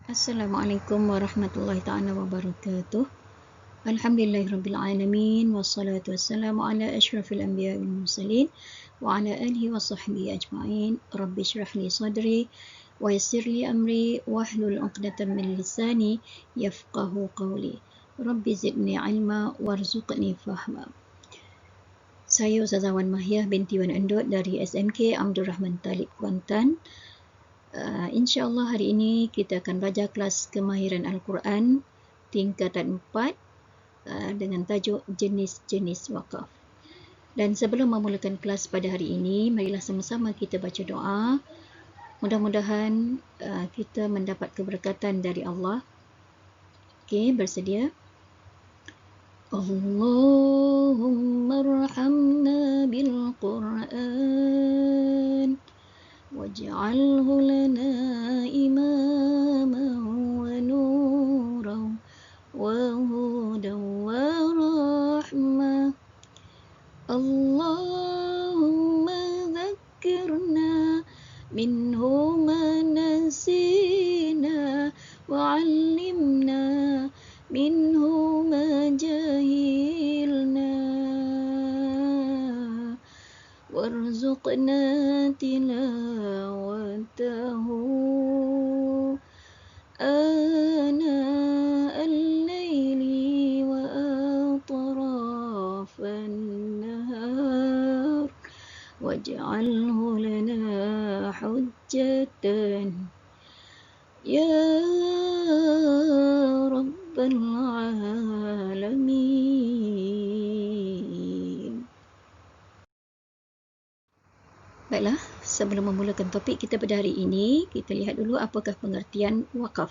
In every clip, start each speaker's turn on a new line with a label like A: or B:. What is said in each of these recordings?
A: Assalamualaikum warahmatullahi ta'ala wabarakatuh. Alhamdulillahirrabbilalamin. Wassalatu wassalamu ala ashrafil anbiya wal mursalin wa ala alihi wa sahbihi ajma'in. Rabbi syrah li sadri wa yassir li amri wahlul 'uqdatam min lisani yafqahu qawli. Rabbi zidni ilma warzuqni fahma. Saya Ustazah Wan Mahiah binti Wan Endut dari SMK Abdul Rahman Talib Kuantan. InsyaAllah hari ini kita akan belajar kelas kemahiran Al-Quran tingkatan 4 dengan tajuk jenis-jenis wakaf. Dan sebelum memulakan kelas pada hari ini, marilah sama-sama kita baca doa. Mudah-mudahan kita mendapat keberkatan dari Allah. Okey, bersedia? Allahumma arhamna bil Quran waj'alhu lana imaman wa nuran wa hudan wa rahmah. Allahumma dhakkirna minhu ma nasina wa 'allimna minhu ma jahilna warzuqna tilawatahu ana al-layli wa atrafan nahar waj'alhu lana hujjatan ya rabbal alamin. Baiklah, sebelum memulakan topik kita pada hari ini, kita lihat dulu apakah pengertian wakaf.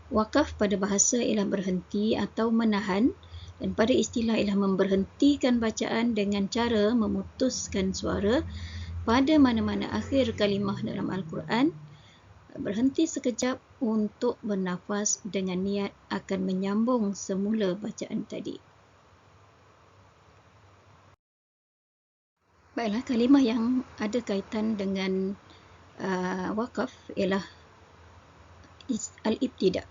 A: Wakaf pada bahasa ialah berhenti atau menahan, dan pada istilah ialah memberhentikan bacaan dengan cara memutuskan suara pada mana-mana akhir kalimah dalam Al-Quran, berhenti sekejap untuk bernafas dengan niat akan menyambung semula bacaan tadi. Baiklah, kalimah yang ada kaitan dengan wakaf ialah al-ibtida'.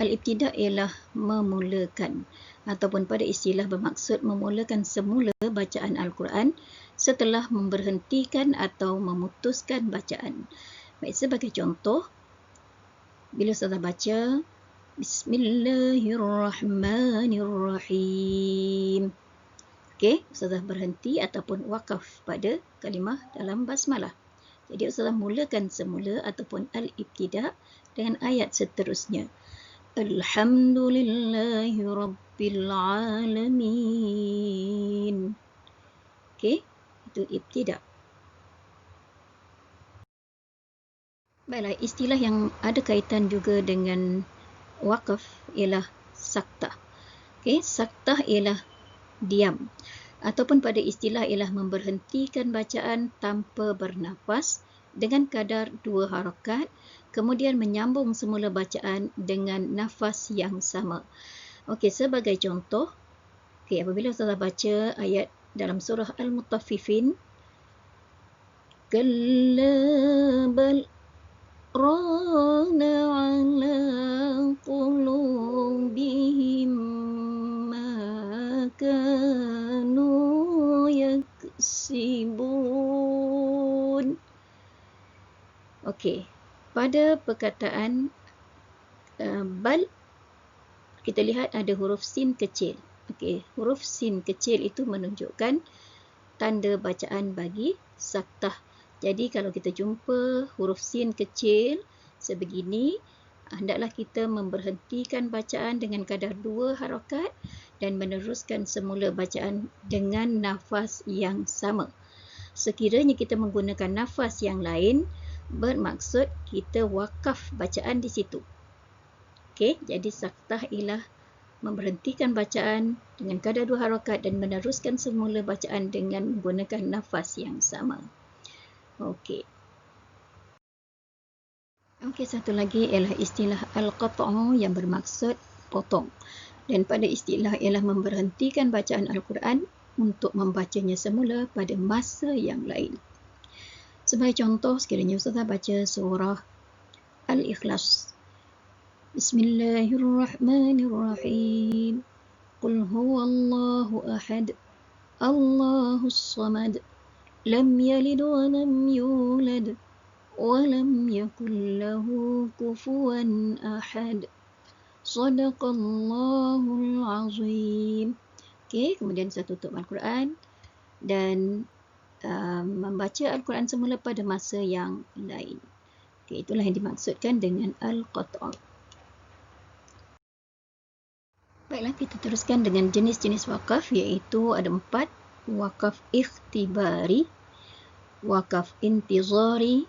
A: Al-ibtida' ialah memulakan ataupun pada istilah bermaksud memulakan semula bacaan Al-Quran setelah memberhentikan atau memutuskan bacaan. Baik, sebagai contoh, bila Ustazah baca Bismillahirrahmanirrahim. Okey, Ustazah berhenti ataupun wakaf pada kalimah dalam basmalah. Jadi Ustazah mulakan semula ataupun al-ibtida' dengan ayat seterusnya. Alhamdulillahi Rabbil Alamin. Okey, itu ibtida'. Baiklah, istilah yang ada kaitan juga dengan wakaf ialah saktah. Okey, saktah ialah diam ataupun pada istilah ialah memberhentikan bacaan tanpa bernafas dengan kadar 2 harakat, kemudian menyambung semula bacaan dengan nafas yang sama. Okey, sebagai contoh, apabila Ustazah baca ayat dalam surah Al-Mutaffifin, kalla bal rana ala qulubihim ma kanu yaksibun. Okey, pada perkataan bal, kita lihat ada huruf sin kecil. Okey, huruf sin kecil itu menunjukkan tanda bacaan bagi saktah. Jadi kalau kita jumpa huruf sin kecil sebegini, hendaklah kita memberhentikan bacaan dengan kadar 2 harakat dan meneruskan semula bacaan dengan nafas yang sama. Sekiranya kita menggunakan nafas yang lain, bermaksud kita wakaf bacaan di situ. Okey, jadi saktah ialah memberhentikan bacaan dengan kadar 2 harakat dan meneruskan semula bacaan dengan menggunakan nafas yang sama. Okey. Okey, satu lagi ialah istilah al-qat'u yang bermaksud potong. Dan pada istilah ialah memberhentikan bacaan Al-Quran untuk membacanya semula pada masa yang lain. Sebagai contoh, sekiranya Ustazah baca surah Al-Ikhlas. Bismillahirrahmanirrahim. Qul huwallahu ahad. Allahus samad. Lam yalid wa lam yulad. Walam yakul lahu kufuwan ahad. Sadaqallahul azim. Okey, kemudian saya tutup Al-Quran dan membaca Al-Quran semula pada masa yang lain. Okey, itulah yang dimaksudkan dengan Al-Qat'a. Baiklah, kita teruskan dengan jenis-jenis wakaf, iaitu ada 4. Wakaf ikhtibari, wakaf intizari,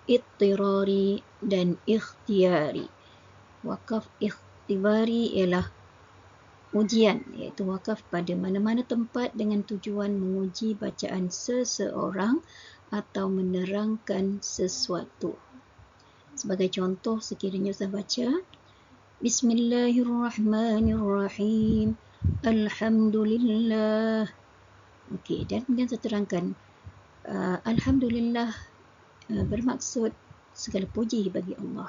A: ittirari dan ikhtiyari. Wakaf ikhtibari ialah ujian, iaitu wakaf pada mana-mana tempat dengan tujuan menguji bacaan seseorang atau menerangkan sesuatu. Sebagai contoh, sekiranya saya baca Bismillahirrahmanirrahim. Alhamdulillah. Okey, dan kemudian saya terangkan Alhamdulillah bermaksud segala puji bagi Allah.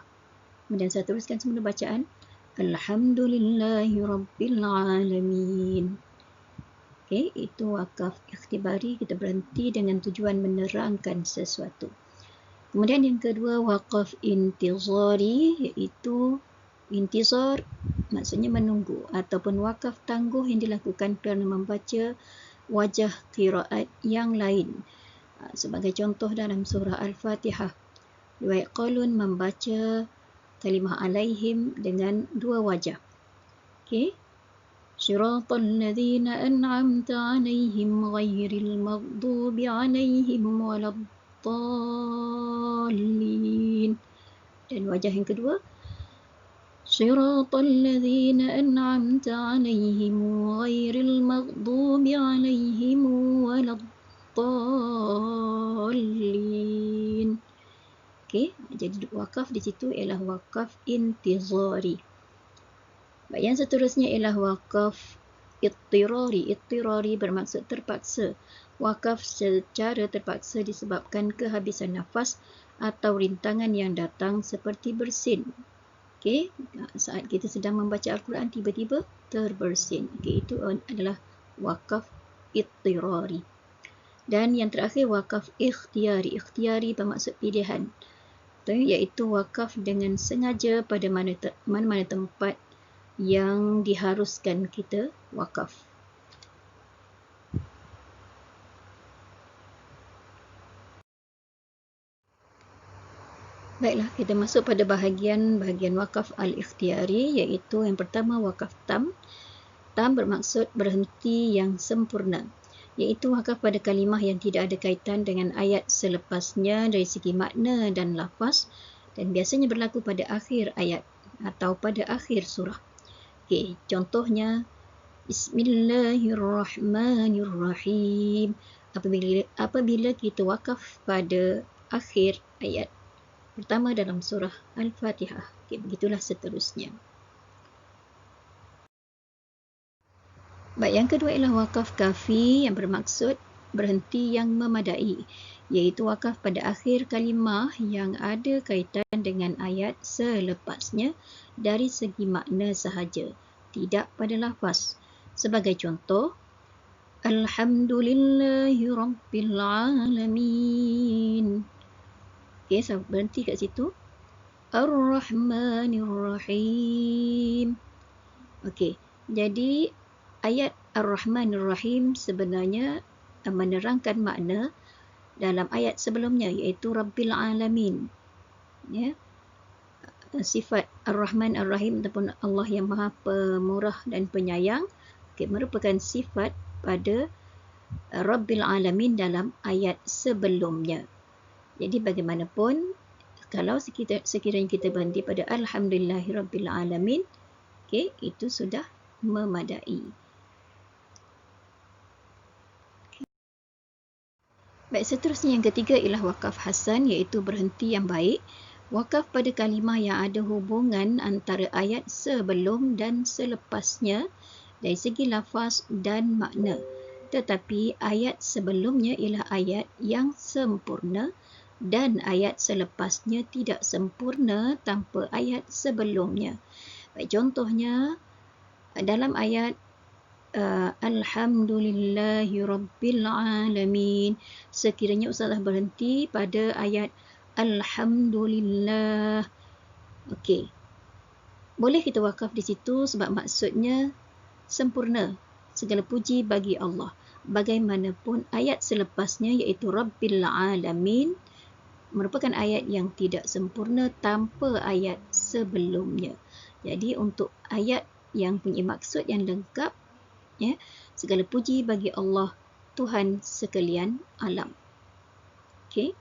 A: Kemudian saya teruskan semula bacaan Alhamdulillahi Rabbil Alamin. Okey, itu wakaf ikhtibari, kita berhenti dengan tujuan menerangkan sesuatu. Kemudian yang kedua, wakaf intizari, iaitu intizar maksudnya menunggu, ataupun wakaf tangguh yang dilakukan kerana membaca wajah qiraat yang lain. Sebagai contoh dalam surah Al-Fatihah, riwayat Qalun membaca kalimah alaihim dengan 2 wajah. Okey. Siratal ladzina an'amta 'alaihim ghairil maghdubi 'alaihim waladdallin. Dan wajah yang kedua, Siratal ladzina an'amta 'alaihim ghairil maghdubi 'alaihim waladdallin. Okey, jadi wakaf di situ ialah wakaf intizari. Baik, yang seterusnya ialah wakaf ittirari. Ittirari bermaksud terpaksa. Wakaf secara terpaksa disebabkan kehabisan nafas atau rintangan yang datang seperti bersin. Okey, saat kita sedang membaca Al-Quran tiba-tiba terbersin. Okey, itu adalah wakaf ittirari. Dan yang terakhir wakaf ikhtiyari. Ikhtiyari bermaksud pilihan, iaitu wakaf dengan sengaja pada mana-mana tempat yang diharuskan kita wakaf. Baiklah, kita masuk pada bahagian wakaf al-ikhtiyari, iaitu yang pertama wakaf tam. Tam bermaksud berhenti yang sempurna, iaitu wakaf pada kalimah yang tidak ada kaitan dengan ayat selepasnya dari segi makna dan lafaz, dan biasanya berlaku pada akhir ayat atau pada akhir surah. Okey, contohnya Bismillahirrahmanirrahim. Apabila kita wakaf pada akhir ayat pertama dalam surah Al-Fatihah. Okey, begitulah seterusnya. Baik, yang kedua ialah wakaf kafi yang bermaksud berhenti yang memadai, iaitu wakaf pada akhir kalimah yang ada kaitan dengan ayat selepasnya dari segi makna sahaja, tidak pada lafaz. Sebagai contoh, Alhamdulillahi Rabbil Alamin. Okey, saya berhenti kat situ. Ar-Rahmanir-Rahim. Okey, jadi ayat Ar-Rahmanir-Rahim sebenarnya menerangkan makna dalam ayat sebelumnya, iaitu Rabbil Alamin. Ya. Sifat Ar-Rahman Ar-Rahim ataupun Allah yang Maha Pemurah dan Penyayang, merupakan sifat pada Rabbil Alamin dalam ayat sebelumnya. Jadi bagaimanapun, kalau sekiranya kita berhenti pada Alhamdulillahi Rabbil Alamin, okey, itu sudah memadai. Baik, seterusnya yang ketiga ialah wakaf hasan, iaitu berhenti yang baik. Wakaf pada kalimah yang ada hubungan antara ayat sebelum dan selepasnya dari segi lafaz dan makna. Tetapi ayat sebelumnya ialah ayat yang sempurna dan ayat selepasnya tidak sempurna tanpa ayat sebelumnya. Baik, contohnya dalam ayat Alhamdulillahi Rabbil Alamin, sekiranya ustazah berhenti pada ayat Alhamdulillah. Okey, boleh kita wakaf di situ sebab maksudnya sempurna, segala puji bagi Allah. Bagaimanapun ayat selepasnya iaitu Rabbil Alamin merupakan ayat yang tidak sempurna tanpa ayat sebelumnya. Jadi untuk ayat yang punya maksud yang lengkap, ya, segala puji bagi Allah, Tuhan sekalian alam. Okey.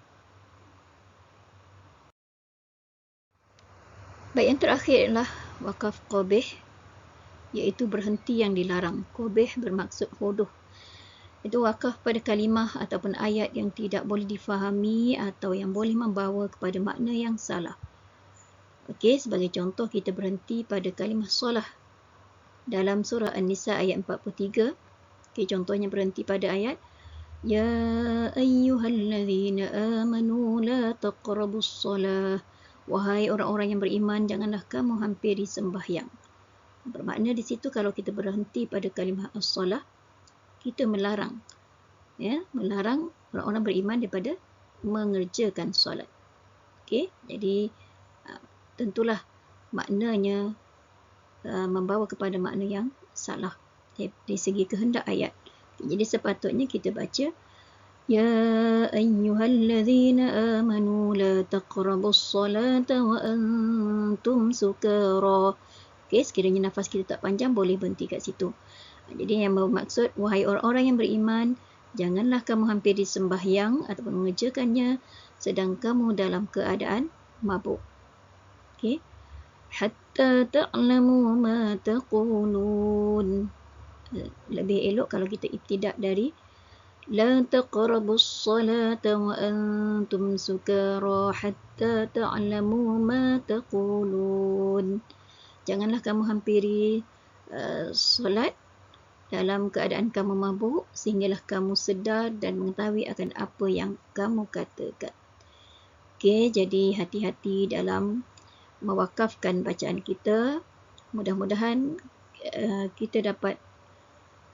A: Baik, yang terakhir adalah wakaf qabih, iaitu berhenti yang dilarang. Qabih bermaksud hodoh. Itu wakaf pada kalimah ataupun ayat yang tidak boleh difahami atau yang boleh membawa kepada makna yang salah. Okey, sebagai contoh kita berhenti pada kalimah solah dalam surah An-Nisa ayat 43. Okey, contohnya berhenti pada ayat Ya ayyuhallazina amanu la taqrabus solah. Wahai orang-orang yang beriman, janganlah kamu hampiri sembahyang. Bermakna di situ kalau kita berhenti pada kalimah as-solah, kita melarang, ya, melarang orang-orang beriman daripada mengerjakan solat. Okey, jadi tentulah maknanya membawa kepada makna yang salah dari segi kehendak ayat. Jadi sepatutnya kita baca Ya ayyuhallazina amanu la taqrabus solata wa antum sukara. Okey, sekiranya nafas kita tak panjang boleh berhenti kat situ. Jadi yang bermaksud, wahai orang-orang yang beriman, janganlah kamu hampiri sembahyang ataupun mengerjakannya sedang kamu dalam keadaan mabuk. Okey. Hatta ta'lamu ma taqulun. Lebih elok kalau kita ibtidak dari La taqrabus salata wa antum sukara hatta ta'lamu ma taqulun. Janganlah kamu hampiri solat dalam keadaan kamu mabuk sehinggalah kamu sedar dan mengetahui akan apa yang kamu katakan. Okey, jadi hati-hati dalam mewakafkan bacaan kita. Mudah-mudahan kita dapat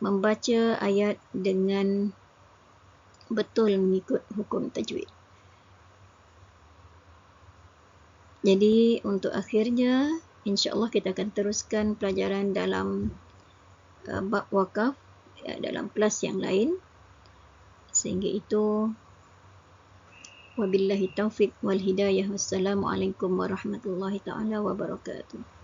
A: membaca ayat dengan betul mengikut hukum tajwid. Jadi untuk akhirnya, insya-Allah kita akan teruskan pelajaran dalam bab wakaf dalam kelas yang lain. Sehingga itu, wabillahi taufiq wal hidayah. Wassalamualaikum warahmatullahi taala wabarakatuh.